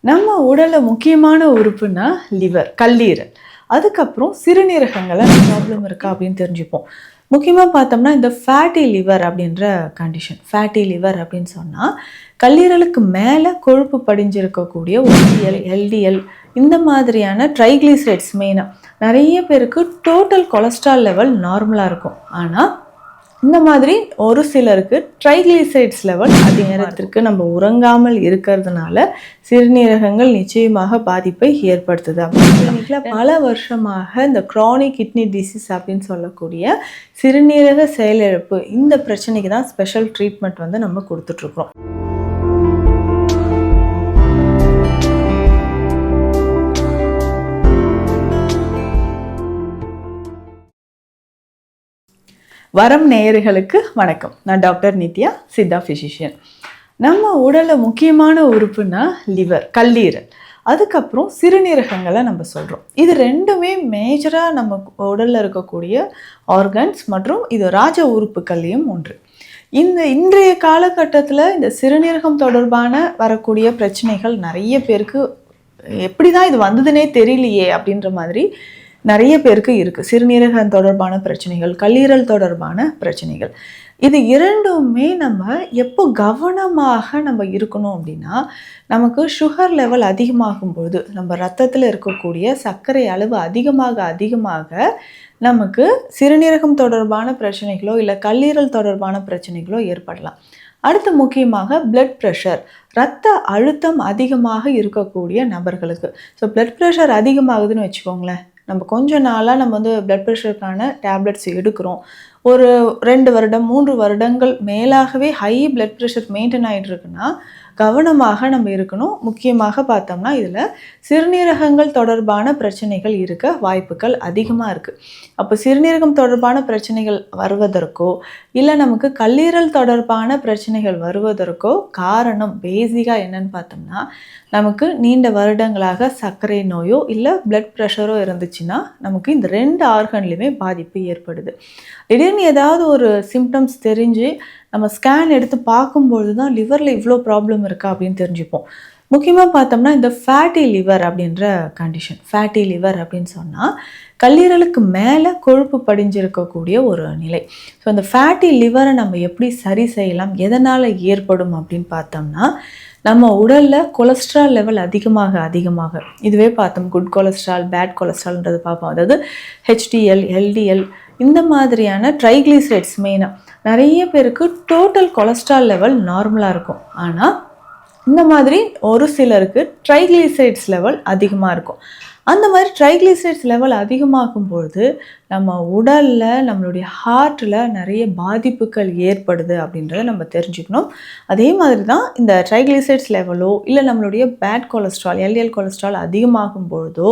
நம்ம உடல்ல முக்கியமான உறுப்புனா லிவர், கல்லீரல். அதுக்கப்புறம் சிறுநீரகங்கள்ல ப்ராப்ளம் இருக்கா அப்படின்னு தெரிஞ்சுப்போம். முக்கியமா பார்த்தோம்னா இந்த ஃபேட்டி லிவர் அப்படின்ற கண்டிஷன். ஃபேட்டி லிவர் அப்படின்னு சொன்னா, கல்லீரலுக்கு மேல கொழுப்பு படிஞ்சிருக்கக்கூடிய HDL, LDL இந்த மாதிரியான ட்ரைக்ளிசரைட்ஸ் மெயினா. நிறைய பேருக்கு டோட்டல் கொலஸ்ட்ரால் லெவல் நார்மலா இருக்கும். ஆனா இந்த மாதிரி ஒரு சிலருக்கு ட்ரைக்ளிசரைட்ஸ் லெவல் அதிக நேரத்திற்கு நம்ம உறங்காமல் இருக்கிறதுனால சிறுநீரகங்கள் நிச்சயமாக பாதிப்பை ஏற்படுத்துது. அப்படின்னு பல வருஷமாக இந்த க்ரானிக் கிட்னி டிசீஸ் அப்படின்னு சொல்லக்கூடிய சிறுநீரக செயலிழப்பு இந்த பிரச்சனைக்கு தான் ஸ்பெஷல் ட்ரீட்மெண்ட் வந்து நம்ம கொடுத்துட்ருக்கோம். வரம் நேயர்களுக்கு வணக்கம். நான் டாக்டர் நித்யா, சித்தா ஃபிசிஷியன். நம்ம உடலில் முக்கியமான உறுப்புனா லிவர், கல்லீரல். அதுக்கப்புறம் சிறுநீரகங்களை நம்ம சொல்கிறோம். இது ரெண்டுமே மேஜராக நம்ம உடலில் இருக்கக்கூடிய ஆர்கன்ஸ் மற்றும் இது ராஜ உறுப்புகள்லையும் ஒன்று. இன்றைய காலகட்டத்தில் இந்த சிறுநீரகம் தொடர்பான வரக்கூடிய பிரச்சனைகள் நிறைய பேருக்கு எப்படி தான் இது வந்ததுன்னே தெரியலையே அப்படின்ற மாதிரி நிறைய பேருக்கு இருக்குது. சிறுநீரகம் தொடர்பான பிரச்சனைகள், கல்லீரல் தொடர்பான பிரச்சனைகள். இது இரண்டுமே நம்ம எப்போ கவனமாக நம்ம இருக்கணும் அப்படின்னா, நமக்கு சுகர் லெவல் அதிகமாகும்போது நம்ம ரத்தத்தில் இருக்கக்கூடிய சர்க்கரை அளவு அதிகமாக நமக்கு சிறுநீரகம் தொடர்பான பிரச்சனைகளோ இல்லை கல்லீரல் தொடர்பான பிரச்சனைகளோ ஏற்படலாம். அடுத்து முக்கியமாக பிளட் ப்ரெஷர், ரத்த அழுத்தம் அதிகமாக இருக்கக்கூடிய நபர்களுக்கு. ஸோ பிளட் ப்ரெஷர் அதிகமாகுதுன்னு வச்சுக்கோங்களேன், நம்ம கொஞ்ச நாளாக நம்ம வந்து பிளட் ப்ரெஷருக்கான டேப்லெட்ஸ் எடுக்கிறோம். ஒரு 2 வருடம் 3 வருடங்கள் மேலாகவே ஹை பிளட் ப்ரெஷர் மெயின்டைன் ஆகிட்டு இருக்குன்னா கவனமாக நம்ம இருக்கணும். முக்கியமாக பார்த்தோம்னா இதில் சிறுநீரகங்கள் தொடர்பான பிரச்சனைகள் இருக்க வாய்ப்புகள் அதிகமாக இருக்குது. அப்போ சிறுநீரகம் தொடர்பான பிரச்சனைகள் வருவதற்கோ இல்லை நமக்கு கல்லீரல் தொடர்பான பிரச்சனைகள் வருவதற்கோ காரணம் பேசிக்காக என்னன்னு பார்த்தோம்னா, நமக்கு நீண்ட வருடங்களாக சர்க்கரை நோயோ இல்லை பிளட் ப்ரெஷரோ இருந்துச்சுன்னா நமக்கு இந்த 2 ஆர்கன்லையுமே பாதிப்பு ஏற்படுது. திடீர்னு ஏதாவது ஒரு சிம்டம்ஸ் தெரிஞ்சு நம்ம ஸ்கேன் எடுத்து பார்க்கும்பொழுது தான் லிவரில் இவ்வளோ ப்ராப்ளம் இருக்கா அப்படின்னு தெரிஞ்சுப்போம். முக்கியமாக பார்த்தோம்னா இந்த ஃபேட்டி லிவர் அப்படின்ற கண்டிஷன். ஃபேட்டி லிவர் அப்படின்னு சொன்னால் கல்லீரலுக்கு மேலே கொழுப்பு படிஞ்சிருக்கக்கூடிய ஒரு நிலை. ஸோ அந்த ஃபேட்டி லிவரை நம்ம எப்படி சரி செய்யலாம், எதனால் ஏற்படும் அப்படின்னு பார்த்தோம்னா, நம்ம உடலில் கொலஸ்ட்ரால் லெவல் அதிகமாக இதுவே பார்த்தோம் குட் கொலஸ்ட்ரால் பேட் கொலஸ்ட்ரால்ன்றது பார்ப்போம். அதாவது HDL, LDL இந்த மாதிரியான ட்ரைக்ளிசரைட்ஸ் மெயினாக. நிறைய பேருக்கு டோட்டல் கொலஸ்ட்ரால் லெவல் நார்மலாக இருக்கும். ஆனால் இந்த மாதிரி ஒரு சிலருக்கு ட்ரைக்ளிசரைட்ஸ் லெவல் அதிகமாக இருக்கும். அந்த மாதிரி ட்ரைக்ளிசரைட்ஸ் லெவல் அதிகமாகும்பொழுது நம்ம உடலில் நம்மளுடைய ஹார்ட்டில் நிறைய பாதிப்புகள் ஏற்படுது அப்படின்றத நம்ம தெரிஞ்சுக்கணும். அதே மாதிரி தான் இந்த ட்ரைக்ளிசரைட்ஸ் லெவலோ இல்லை நம்மளுடைய பேட் கொலஸ்ட்ரால் LDL கொலஸ்ட்ரால் அதிகமாகும் பொழுதோ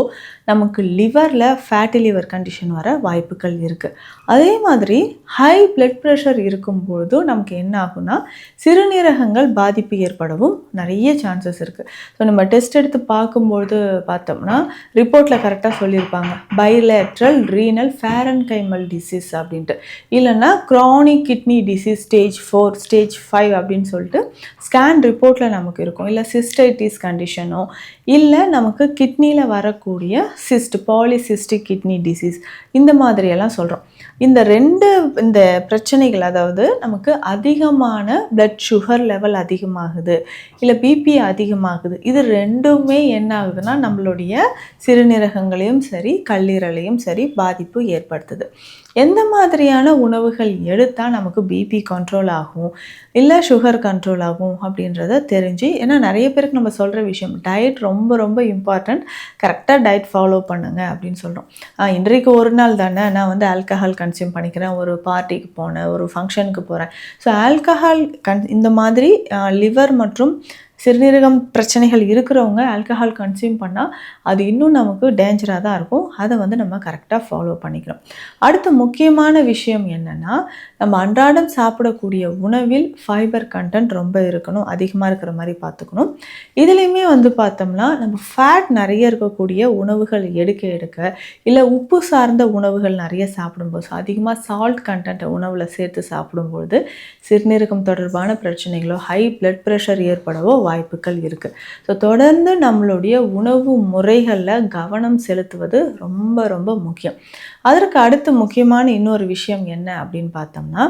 நமக்கு லிவரில் ஃபேட்டி லிவர் கண்டிஷன் வர வாய்ப்புகள் இருக்குது. அதே மாதிரி ஹை பிளட் ப்ரெஷர் இருக்கும்பொழுதோ நமக்கு என்ன ஆகும்னா சிறுநீரகங்கள் பாதிப்பு ஏற்படவும் நிறைய சான்சஸ் இருக்குது. ஸோ நம்ம டெஸ்ட் எடுத்து பார்க்கும்பொழுது பார்த்தோம்னா ரிப்போர்ட்டில் கரெக்டாக சொல்லியிருப்பாங்க பைலேட்ரல் ரீனல் ஃபேரன்கைமல் டிசீஸ் அப்படின்ட்டு, இல்லைன்னா chronic kidney disease stage 4 stage 5 அப்படின்னு சொல்லிட்டு ஸ்கேன் ரிப்போர்ட்டில் நமக்கு இருக்கும். இல்லை சிஸ்டைட்டிஸ் கண்டிஷனோ இல்லை நமக்கு கிட்னியில் வரக்கூடிய சிஸ்ட் பாலிசிஸ்டிக் கிட்னி டிசீஸ் இந்த மாதிரியெல்லாம் சொல்கிறோம். இந்த பிரச்சனைகள், அதாவது நமக்கு அதிகமான பிளட் சுகர் லெவல் அதிகமாகுது இல்லை பிபி அதிகமாகுது, இது ரெண்டுமே என்ன ஆகுதுன்னா நம்மளுடைய சிறுநீரகங்களையும் சரி கல்லீரலையும் சரி பாதிப்பு ஏற்படுத்துது. எந்த மாதிரியான உணவுகள் எடுத்தால் நமக்கு பிபி கண்ட்ரோல் ஆகும் இல்லை சுகர் கண்ட்ரோல் ஆகும் அப்படின்றத தெரிஞ்சு, ஏன்னா நிறைய பேருக்கு நம்ம சொல்கிற விஷயம் டயட் ரொம்ப இம்பார்ட்டண்ட், கரெக்டாக டயட் ஃபாலோ பண்ணுங்க அப்படின்னு சொல்கிறோம். இன்றைக்கு ஒரு நாள் தானே நான் வந்து ஆல்கஹால் கன்சியூம் பண்ணிக்கிறேன், ஒரு பார்ட்டிக்கு போனேன், ஒரு ஃபங்க்ஷனுக்கு போகிறேன். ஸோ ஆல்கஹால் இந்த மாதிரி லிவர் மற்றும் சிறுநீரகம் பிரச்சனைகள் இருக்கிறவங்க ஆல்கஹால் கன்சியூம் பண்ணால் அது இன்னும் நமக்கு டேஞ்சராக தான் இருக்கும். அதை வந்து நம்ம கரெக்டாக ஃபாலோ பண்ணிக்கிறோம். அடுத்த முக்கியமான விஷயம் என்னென்னா, நம்ம அன்றாடம் சாப்பிடக்கூடிய உணவில் ஃபைபர் கண்டென்ட் ரொம்ப இருக்கணும், அதிகமாக இருக்கிற மாதிரி பார்த்துக்கணும். இதுலேயுமே வந்து பார்த்தோம்னா நம்ம ஃபேட் நிறைய இருக்கக்கூடிய உணவுகள் எடுக்க இல்லை உப்பு சார்ந்த உணவுகள் நிறைய சாப்பிடும்போது, அதிகமாக சால்ட் கண்டென்ட்டை உணவில் சேர்த்து சாப்பிடும்பொழுது சிறுநீரகம் தொடர்பான பிரச்சனைகளோ ஹை பிளட் ப்ரெஷர் ஏற்படவோ வாய்ப்புகள் இருக்குது. ஸோ தொடர்ந்து நம்மளுடைய உணவு முறைகளில் கவனம் செலுத்துவது ரொம்ப ரொம்ப முக்கியம். அதற்கு அடுத்து முக்கியமான இன்னொரு விஷயம் என்ன அப்படின்னு பார்த்தோம்னா,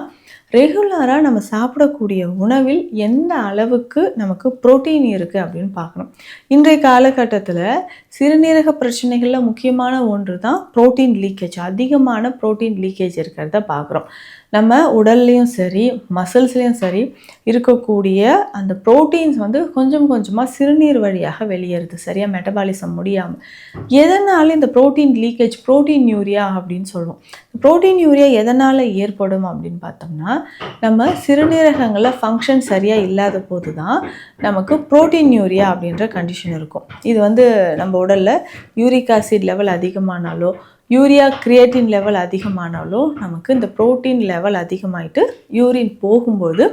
ரெகுலராக நம்ம சாப்பிடக்கூடிய உணவில் எந்த அளவுக்கு நமக்கு புரோட்டீன் இருக்குது அப்படின்னு பார்க்கணும். இன்றைய காலகட்டத்தில் சிறுநீரக பிரச்சனைகளில் முக்கியமான ஒன்று தான் புரோட்டீன் லீக்கேஜ். அதிகமான புரோட்டீன் லீக்கேஜ் இருக்கிறத பார்க்குறோம். நம்ம உடல்லையும் சரி மசில்ஸ்லேயும் சரி இருக்கக்கூடிய அந்த ப்ரோட்டீன்ஸ் வந்து கொஞ்சம் கொஞ்சமாக சிறுநீர் வழியாக வெளியேறுது, சரியாக மெட்டபாலிசம் முடியாமல். எதனால் இந்த ப்ரோட்டீன் லீக்கேஜ், ப்ரோட்டீன் யூரியா அப்படின்னு சொல்லுவோம். ப்ரோட்டீன் யூரியா எதனால் ஏற்படும் அப்படின்னு பார்த்தோம்னா, நம்ம சிறுநீரகங்களில் ஃபங்க்ஷன் சரியாக இல்லாத போது தான் நமக்கு ப்ரோட்டீன் யூரியா அப்படின்ற கண்டிஷன் இருக்கும். இது வந்து நம்ம உடலில் யூரிக் ஆசிட் லெவல் அதிகமானாலோ யூரியா கிரியேட்டின் லெவல் அதிகமானாலோ நமக்கு இந்த ப்ரோட்டீன் லெவல் அதிகமாகிட்டு யூரின் போகும்போது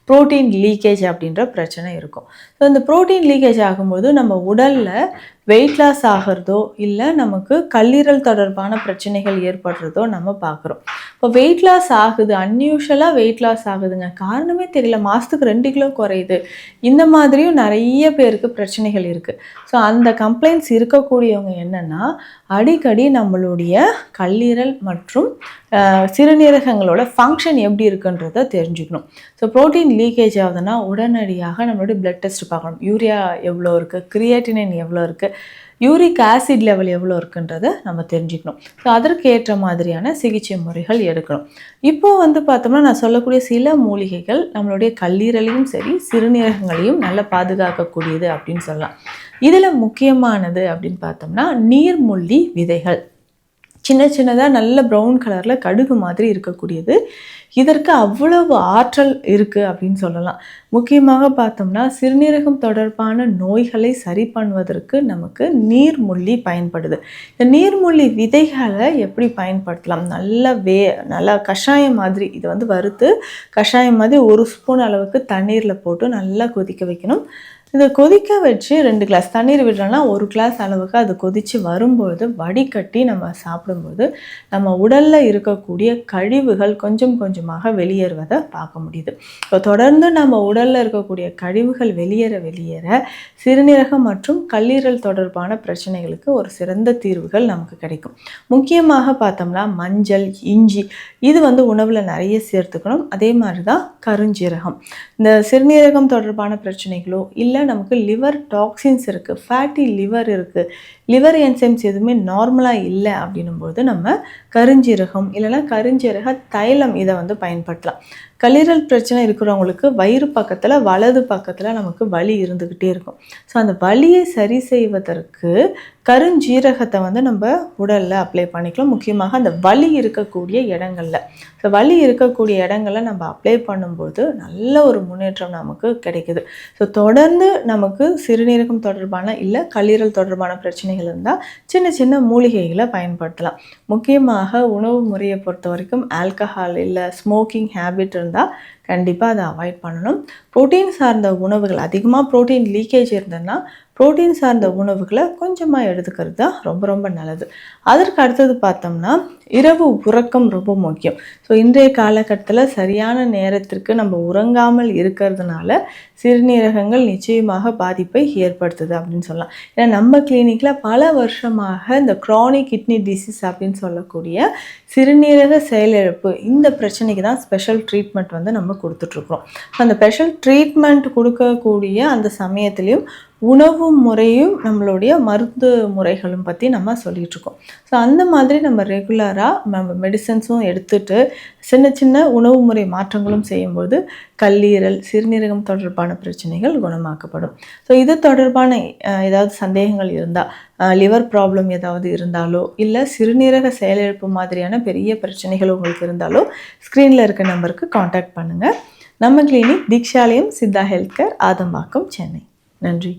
ப்ரோட்டீன் லீக்கேஜ் அப்படின்ற பிரச்சனை இருக்கும். ஸோ இந்த ப்ரோட்டீன் லீக்கேஜ் ஆகும்போது நம்ம உடலில் வெயிட் லாஸ் ஆகிறதோ இல்லை நமக்கு கல்லீரல் தொடர்பான பிரச்சனைகள் ஏற்படுறதோ நம்ம பார்க்குறோம். இப்போ வெயிட் லாஸ் ஆகுது, அன்யூஷுவலாக வெயிட் லாஸ் ஆகுதுங்க, காரணமே தெரியல, மாதத்துக்கு 2 கிலோ குறையுது, இந்த மாதிரியும் நிறைய பேருக்கு பிரச்சனைகள் இருக்குது. ஸோ அந்த கம்ப்ளைண்ட்ஸ் இருக்கக்கூடியவங்க என்னென்னா, அடிக்கடி நம்மளுடைய கல்லீரல் மற்றும் சிறுநீரகங்களோட ஃபங்க்ஷன் எப்படி இருக்குன்றதை தெரிஞ்சுக்கணும். ஸோ ப்ரோட்டீன் லீக்கேஜ் ஆகுதுன்னா உடனடியாக நம்மளுடைய பிளட் டெஸ்ட் பார்க்கணும். யூரியா எவ்வளோ இருக்குது, கிரியேட்டினின் எவ்வளோ இருக்குது, யூரிக் ஆசிட் லெவல் எவ்வளோ இருக்குன்றதை நம்ம தெரிஞ்சுக்கணும். ஸோ அதற்கு ஏற்ற மாதிரியான சிகிச்சை முறைகள் எடுக்கணும். இப்போது வந்து பார்த்தோம்னா நான் சொல்லக்கூடிய சில மூலிகைகள் நம்மளுடைய கல்லீரலையும் சரி சிறுநீரகங்களையும் நல்லா பாதுகாக்கக்கூடியது அப்படின்னு சொல்லலாம். இதில் முக்கியமானது அப்படின்னு பார்த்தோம்னா நீர்முள்ளி விதைகள். சின்ன சின்னதாக நல்ல ப்ரௌன் கலரில் கடுகு மாதிரி இருக்கக்கூடியது. இதற்கு அவ்வளவு ஆற்றல் இருக்குது அப்படின்னு சொல்லலாம். முக்கியமாக பார்த்தோம்னா சிறுநீரகம் தொடர்பான நோய்களை சரி பண்ணுவதற்கு நமக்கு நீர்முள்ளி பயன்படுது. இந்த நீர்முள்ளி விதைகளை எப்படி பயன்படுத்தலாம்? நல்லா கஷாயம் மாதிரி இதை வந்து வறுத்து கஷாயம் மாதிரி 1 ஸ்பூன் அளவுக்கு தண்ணீரில் போட்டு நல்லா கொதிக்க வைக்கணும். இதை கொதிக்க வச்சு 2 கிளாஸ் தண்ணீர் விடுறோன்னா 1 கிளாஸ் அளவுக்கு அது கொதித்து வரும்பொழுது வடிகட்டி நம்ம சாப்பிடும்போது நம்ம உடலில் இருக்கக்கூடிய கழிவுகள் கொஞ்சம் கொஞ்சமாக வெளியேறுவதை பார்க்க முடியுது. இப்போ தொடர்ந்து நம்ம உடலில் இருக்கக்கூடிய கழிவுகள் வெளியேற சிறுநீரகம் மற்றும் கல்லீரல் தொடர்பான பிரச்சனைகளுக்கு ஒரு சிறந்த தீர்வுகள் நமக்கு கிடைக்கும். முக்கியமாக பார்த்தோம்னா மஞ்சள், இஞ்சி இது வந்து உணவில் நிறைய சேர்த்துக்கணும். அதே மாதிரி தான் கருஞ்சீரகம். இந்த சிறுநீரகம் தொடர்பான பிரச்சனைகளோ இல்லை நமக்கு லிவர் டாக்ஸின்ஸ் இருக்குது, ஃபேட்டி லிவர் இருக்குது, லிவர் என்சைம்ஸ் எதுவுமே நார்மலாக இல்லை அப்படின்னும்போது நம்ம கருஞ்சீரகம் இல்லைன்னா கருஞ்சீரக தைலம் இதை வந்து பயன்படுத்தலாம். கல்லீரல் பிரச்சனை இருக்கிறவங்களுக்கு வயிறு பக்கத்தில் வலது பக்கத்தில் நமக்கு வலி இருந்துக்கிட்டே இருக்கும். ஸோ அந்த வலியை சரி செய்வதற்கு கருஞ்சீரகத்தை வந்து நம்ம உடலில் அப்ளை பண்ணிக்கலாம். முக்கியமாக அந்த வலி இருக்கக்கூடிய இடங்களில். ஸோ வலி இருக்கக்கூடிய இடங்களில் நம்ம அப்ளை பண்ணும்போது நல்ல ஒரு முன்னேற்றம் நமக்கு கிடைக்குது. ஸோ தொடர்ந்து நமக்கு சிறுநீரகம் தொடர்பான இல்லை கல்லீரல் தொடர்பான பிரச்சனைகள் இருந்தால் சின்ன சின்ன மூலிகைகளை பயன்படுத்தலாம். முக்கியமாக உணவு முறையை பொறுத்த வரைக்கும் ஆல்கஹால் இல்லை ஸ்மோக்கிங் ஹேபிட் இருந்தால் கண்டிப்பாக அதை அவாய்ட் பண்ணணும். புரோட்டீன் சார்ந்த உணவுகள், அதிகமாக புரோட்டீன் லீக்கேஜ் இருந்ததுன்னா புரோட்டீன் சார்ந்த உணவுகளை கொஞ்சமாக எடுத்துக்கிறது தான் ரொம்ப ரொம்ப நல்லது. அதற்கு அடுத்தது பார்த்தோம்னா இரவு உறக்கம் ரொம்ப முக்கியம். ஸோ இன்றைய காலகட்டத்தில் சரியான நேரத்திற்கு நம்ம உறங்காமல் இருக்கிறதுனால சிறுநீரகங்கள் நிச்சயமாக பாதிப்பை ஏற்படுத்துது அப்படின்னு சொல்லலாம். ஏன்னா நம்ம கிளினிக்கில் பல வருஷமாக இந்த க்ரானிக் கிட்னி டிசீஸ் அப்படின்னு சொல்லக்கூடிய சிறுநீரக செயலிழப்பு இந்த பிரச்சனைக்கு தான் ஸ்பெஷல் ட்ரீட்மெண்ட் வந்து நம்ம கொடுத்துட்ருக்குறோம். அந்த ஸ்பெஷல் ட்ரீட்மெண்ட் கொடுக்கக்கூடிய அந்த சமயத்துலேயும் உணவு முறையும் நம்மளுடைய மருந்து முறைகளும் பற்றி நம்ம சொல்லிகிட்ருக்கோம். ஸோ அந்த மாதிரி நம்ம ரெகுலராக நம்ம மெடிசன்ஸும் எடுத்துகிட்டு சின்ன சின்ன உணவு முறை மாற்றங்களும் செய்யும்போது கல்லீரல் சிறுநீரகம் தொடர்பான பிரச்சனைகள் குணமாக்கப்படும். ஸோ இது தொடர்பான ஏதாவது சந்தேகங்கள் இருந்தால், லிவர் ப்ராப்ளம் ஏதாவது இருந்தாலோ இல்லை சிறுநீரக செயலிழப்பு மாதிரியான பெரிய பிரச்சனைகள் உங்களுக்கு இருந்தாலோ ஸ்க்ரீனில் இருக்க நம்பருக்கு காண்டாக்ட் பண்ணுங்கள். நம்ம clinic Deekshalayam Siddha health care, Adambakkam, Chennai. நன்றி.